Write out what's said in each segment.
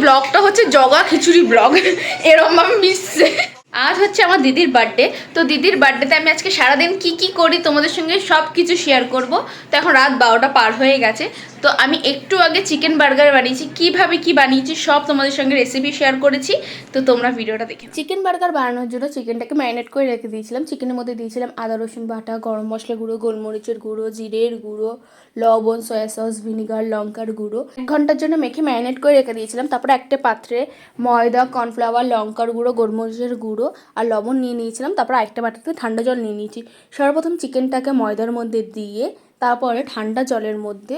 ব্লগটা হচ্ছে জগা খিচুড়ি ব্লগ এরকম ভাবে মিশছে। আজ হচ্ছে আমার দিদির বার্থডে। তো দিদির বার্থডেতে আমি আজকে সারাদিন কি করি তোমাদের সঙ্গে সব কিছু শেয়ার করব। তো এখন রাত 12টা পার হয়ে গেছে। তো আমি একটু আগে চিকেন বার্গার বানিয়েছি, কিভাবে কি বানিয়েছি সব তোমাদের সঙ্গে রেসিপি শেয়ার করেছি। তো তোমরা ভিডিওটা দেখে। চিকেন বার্গার বানানোর জন্য চিকেনটাকে ম্যারিনেট করে রেখে দিয়েছিলাম। চিকেনের মধ্যে দিয়েছিলাম আদা রসুন বাটা, গরম মশলা গুঁড়ো, গোলমরিচের গুঁড়ো, জিরের গুঁড়ো, লবণ, সয়া সস, ভিনিগার, লঙ্কার গুঁড়ো 1 ঘন্টার জন্য মেখে ম্যারিনেট করে রেখে দিয়েছিলাম। তারপরে একটা পাত্রে ময়দা, কর্নফ্লাওয়ার, লঙ্কার গুঁড়ো, গোলমরিচের গুঁড়ো আর লবণ নিয়ে নিয়েছিলাম। তারপর একটা বাটিতে ঠান্ডা জল নিয়ে নিয়েছি। সর্বপ্রথম চিকেনটাকে ময়দার মধ্যে দিয়ে তারপরে ঠান্ডা জলের মধ্যে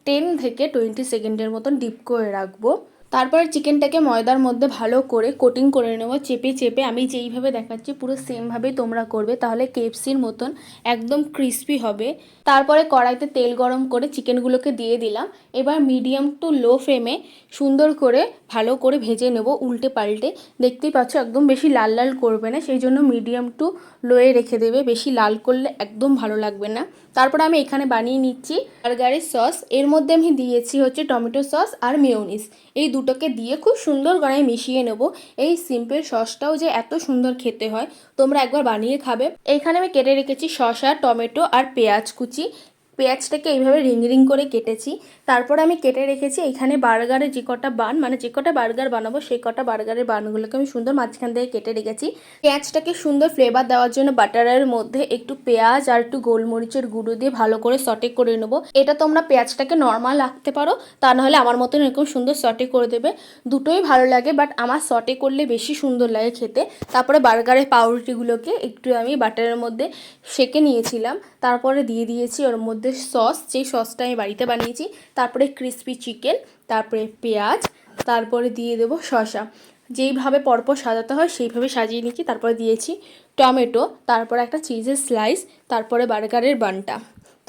10 থেকে 20 সেকেন্ডের মতন ডিপ করে রাখবো। তারপরে চিকেনটাকে ময়দার মধ্যে ভালো করে কোটিং করে নেবো চেপে চেপে। আমি যেইভাবে দেখাচ্ছি পুরো সেমভাবেই তোমরা করবে, তাহলে কেএফসির মতন একদম ক্রিস্পি হবে। তারপরে কড়াইতে তেল গরম করে চিকেনগুলোকে দিয়ে দিলাম। এবার মিডিয়াম টু লো ফ্লেমে সুন্দর করে ভালো করে ভেজে নেব উল্টে পাল্টে। দেখতেই পাচ্ছ একদম বেশি লাল লাল করবে না, সেই জন্য মিডিয়াম টু লোয়ে রেখে দেবে, বেশি লাল করলে একদম ভালো লাগবে না। তারপর আমি এখানে বানিয়ে নিচ্ছি বার্গারের সস। এর মধ্যে আমি দিয়েছি হচ্ছে টমেটো সস আর মেয়োনিজ। এই দুটোকে দিয়ে খুব সুন্দর করে মিশিয়ে নেব। এই সিম্পল সসটাও যে এত সুন্দর খেতে হয়, তোমরা একবার বানিয়ে খাবে। এইখানে আমি কেটে রেখেছি শসা, টমেটো আর পেঁয়াজ কুচি। পেঁয়াজটাকে এইভাবে রিং রিং করে কেটেছি। তারপর আমি কেটে রেখেছি এইখানে বার্গারের যে কটা বান, মানে যে কটা বার্গার বানাবো সেই কটা বার্গারের বানগুলোকে আমি সুন্দর মাঝখান থেকে কেটে রেখেছি। পেঁয়াজটাকে সুন্দর ফ্লেভার দেওয়ার জন্য বাটারের মধ্যে একটু পেঁয়াজ আর একটু গোলমরিচের গুঁড়ো দিয়ে ভালো করে সটে করে নেবো। এটা তোমরা পেঁয়াজটাকে নর্মাল রাখতে পারো, তা নাহলে আমার মতন এরকম সুন্দর সটে করে দেবে। দুটোই ভালো লাগে, বাট আমার সটে করলে বেশি সুন্দর লাগে খেতে। তারপরে বার্গারের পাউরুটিগুলোকে একটু আমি বাটারের মধ্যে সেঁকে নিয়েছিলাম। তারপরে দিয়ে দিয়েছি ওর মধ্যে সস, যেই সসটা আমি বাড়িতে বানিয়েছি। তারপরে ক্রিসপি চিকেন, তারপরে পেঁয়াজ, তারপরে দিয়ে দেবো শসা। যেইভাবে পরপর সাজাতে হয় সেইভাবে সাজিয়ে নিচ্ছি। তারপরে দিয়েছি টমেটো, তারপরে একটা চিজের স্লাইস, তারপরে বার্গারের বানটা।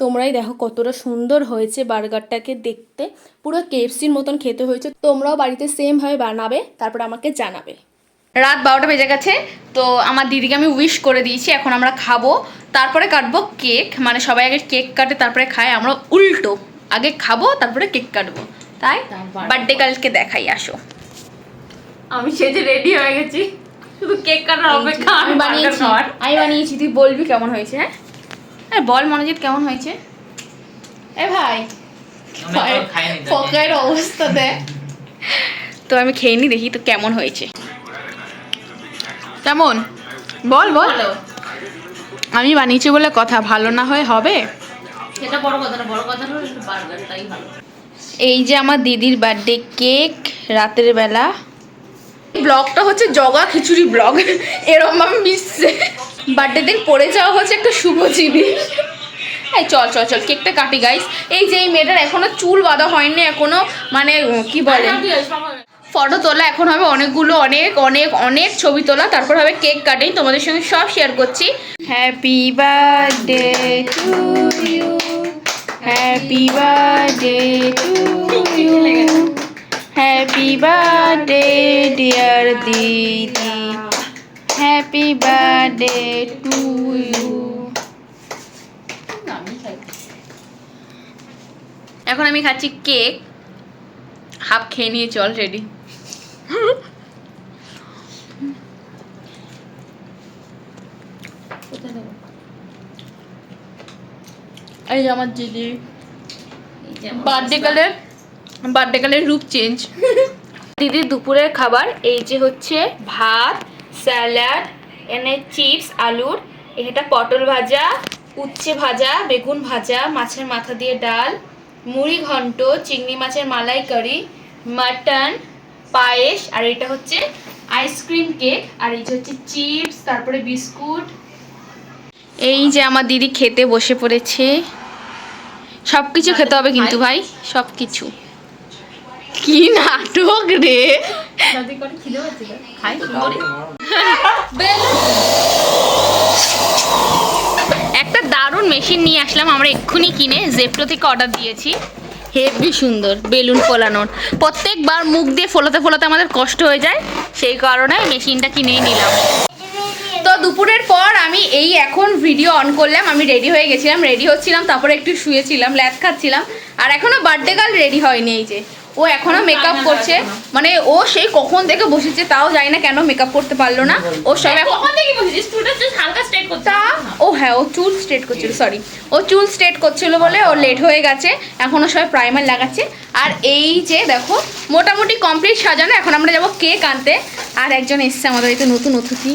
তোমরাই দেখো কতটা সুন্দর হয়েছে বার্গারটাকে দেখতে, পুরো কেএফসির মতন খেতে হয়েছে। তোমরাও বাড়িতে সেমভাবে বানাবে, তারপর আমাকে জানাবে। রাত 12টা বেজে গেছে। তো আমার দিদিকে আমি উইশ করে দিয়েছি, এখন আমরা খাবো। তারপরে কাটবো কেক, মানে সবাই আগে কেক কাটে তারপরে খায়, আমরা উল্টো আগে খাবো তারপরে কেক কাটবো। তাই বার্থডে কালকে দেখাই, আসো। আমি সেজে রেডি হয়ে গেছি, শুধু কেক কাটার অপেক্ষা। আমি বানিয়েছি, তুই বলবি কেমন হয়েছে। হ্যাঁ বল মনোজিৎ কেমন হয়েছে। এ ভাই ফকের অবস্থা দেখ। তো আমি খেয়ে নি, দেখি তো কেমন হয়েছে। কেমন বল বল। আমি বানিয়েছি বলে কথা, ভালো না হয় হবে সেটা বড় কথা না, বড় কথা হলো বার্গারটাই ভালো। এই যে আমার দিদির বার্থডে কেক রাতের বেলা। ব্লগটা হচ্ছে জগা খিচুড়ি ব্লগ এরকম ভাবে মিশছে। বার্থডে দিন পড়ে যাওয়া হচ্ছে একটা শুভ জিনিস। এই চল চল চল কেকটা কাটি গাইস। এই যে এই মেয়েটার এখনো চুল বাঁধা হয়নি, এখনো মানে কি বলে ফটো তোলা, এখন হবে অনেকগুলো অনেক অনেক অনেক ছবি তোলা, তারপর হবে কেক কাটিং। তোমাদের সঙ্গে সব শেয়ার করছি। Happy birthday to you, happy birthday to you, happy birthday dear didi, happy birthday to you. এখন আমি খাচ্ছি কেক, হাফ খেয়ে নিয়েছি অলরেডি। এই যে আমার দিদি বার্থডে কালের রূপ চেঞ্জ। দিদির দুপুরের খাবার এই যে হচ্ছে ভাত, স্যালাড, এনে চিপস আলুর, এটা পটল ভাজা, উচ্ছে ভাজা, বেগুন ভাজা, মাছের মাথা দিয়ে ডাল, মুড়ি ঘন্ট, চিংড়ি মাছের মালাইকারি, মাটন, পায়েস, আর এটা হচ্ছে আইসক্রিম কেক, আর এই যে হচ্ছে চিপস, তারপরে বিস্কুট। এই যে আমার দিদি খেতে বসে পড়েছে। সব কিছু খেতে হবে কিন্তু ভাই, সব কিছু। কি নাটক রে। একটা দারুণ মেশিন নিয়ে আসলাম আমরা এক্ষুনি কিনে, জেপ্টো থেকে অর্ডার দিয়েছি। হেভি সুন্দর বেলুন ফোলানোর। প্রত্যেকবার মুখ দিয়ে ফোলাতে ফোলাতে আমাদের কষ্ট হয়ে যায়, সেই কারণে মেশিনটা কিনেই নিলাম। তো দুপুরের পর আমি এই এখন ভিডিও অন করলাম। আমি রেডি হয়ে গেছিলাম, রেডি হচ্ছিলাম, তারপরে একটু শুয়েছিলাম, ল্যাদ খাচ্ছিলাম। আর এখনও বার্থডে গার্ল রেডি হয়নি। এই যে ও এখনো মেকআপ করছে, মানে ও সেই কখন থেকে বসেছে তাও জানি না কেন মেকআপ করতে পারলো না। ও সব এখন কখন থেকে বসেছিস? চুলটা জাস্ট হালকা স্ট্রেট করতে। তা ও হ্যাঁ ও চুল স্ট্রেট করছিল, সরি ও চুল স্ট্রেট করছিল বলে ও লেট হয়ে গেছে। এখনও সবাই প্রাইমার লাগাচ্ছে। আর এই যে দেখো মোটামুটি কমপ্লিট সাজানো। এখন আমরা যাবো কেক আনতে। আর একজন এসছে আমাদের এই তো নতুন অতিথি,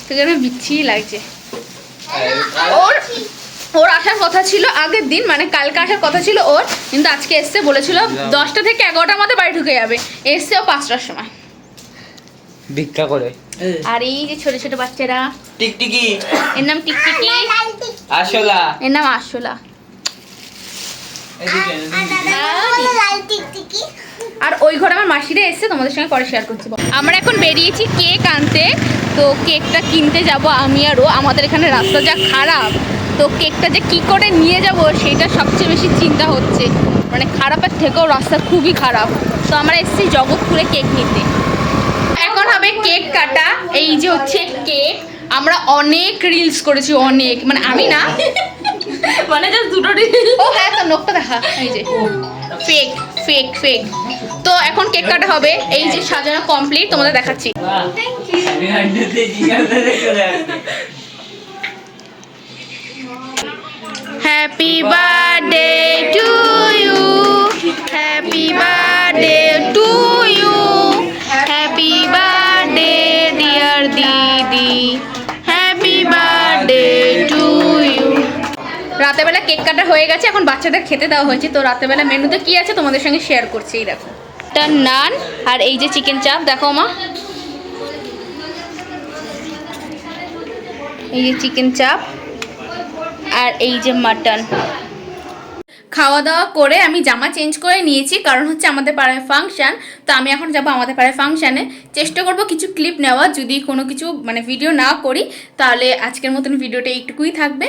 তো যেন বিচ্ছিরি লাগছে। ওর আসার কথা ছিল আগের দিন, মানে কালকে আসার কথা ছিল ওর, কিন্তু আজকে এসছে। বলেছিল 10টা থেকে 11টার মধ্যে বাড়ি ঢুকে যাবে, এসছে ও 5টার সময় ভিক্ষা করে। আর এই যে ছোট ছোট বাচ্চারা, টিকটিকি, এর নাম টিকটিকি, আসলা, এর নাম আশোলা। আর ওই ঘরে আমার মাসিরা এসছে, তোমাদের সঙ্গে পরে শেয়ার করছি। আমরা এখন বেরিয়েছি কেক আনতে। তো কেকটা কিনতে যাব আমি আর ও। আমাদের এখানে রাস্তা যা খারাপ, তো কেকটা যে কি করে নিয়ে যাব সেটা সবচেয়ে বেশি চিন্তা হচ্ছে। মানে খারাপের থেকেও রাস্তা খুবই খারাপ। তো আমরা এসেছি জগৎপুরে কেক নিতে। এখন হবে কেক কাটা। এই যে হচ্ছে কেক। আমরা অনেক রিলস করেছি, অনেক, মানে আমি না, মানে জাস্ট দুটো ডিল। ও হ্যাঁ তো নোকটা দেখা, এই যে ফেক ফেক ফেক। তো এখন কেক কাটা হবে। এই যে সাজানো কমপ্লিট, তোমাদের দেখাচ্ছি। Happy birthday to you, happy birthday to you, happy birthday dear didi, happy birthday to you. রাতেবেলা কেক কাটা হয়ে গেছে, এখন বাচ্চাদের খেতে দেওয়া হয়েছে। তো রাতেবেলা মেনুতে কি আছে তোমাদের সঙ্গে শেয়ার করছি। এই দেখো একটা নান, আর এই যে চিকেন চাপ, দেখো মা, এই যে চিকেন চাপ, আর এই যে মাটন। খাওয়া দাওয়া করে আমি জামা চেঞ্জ করে নিয়েছি, কারণ হচ্ছে আমাদের পাড়ায় ফাংশান। তো আমি এখন যাব আমাদের পাড়ায় ফাংশানে। চেষ্টা করব কিছু ক্লিপ নেওয়া, যদি কোনো কিছু মানে ভিডিও না করি তাহলে আজকের মতন ভিডিওটা এইটুকুই থাকবে।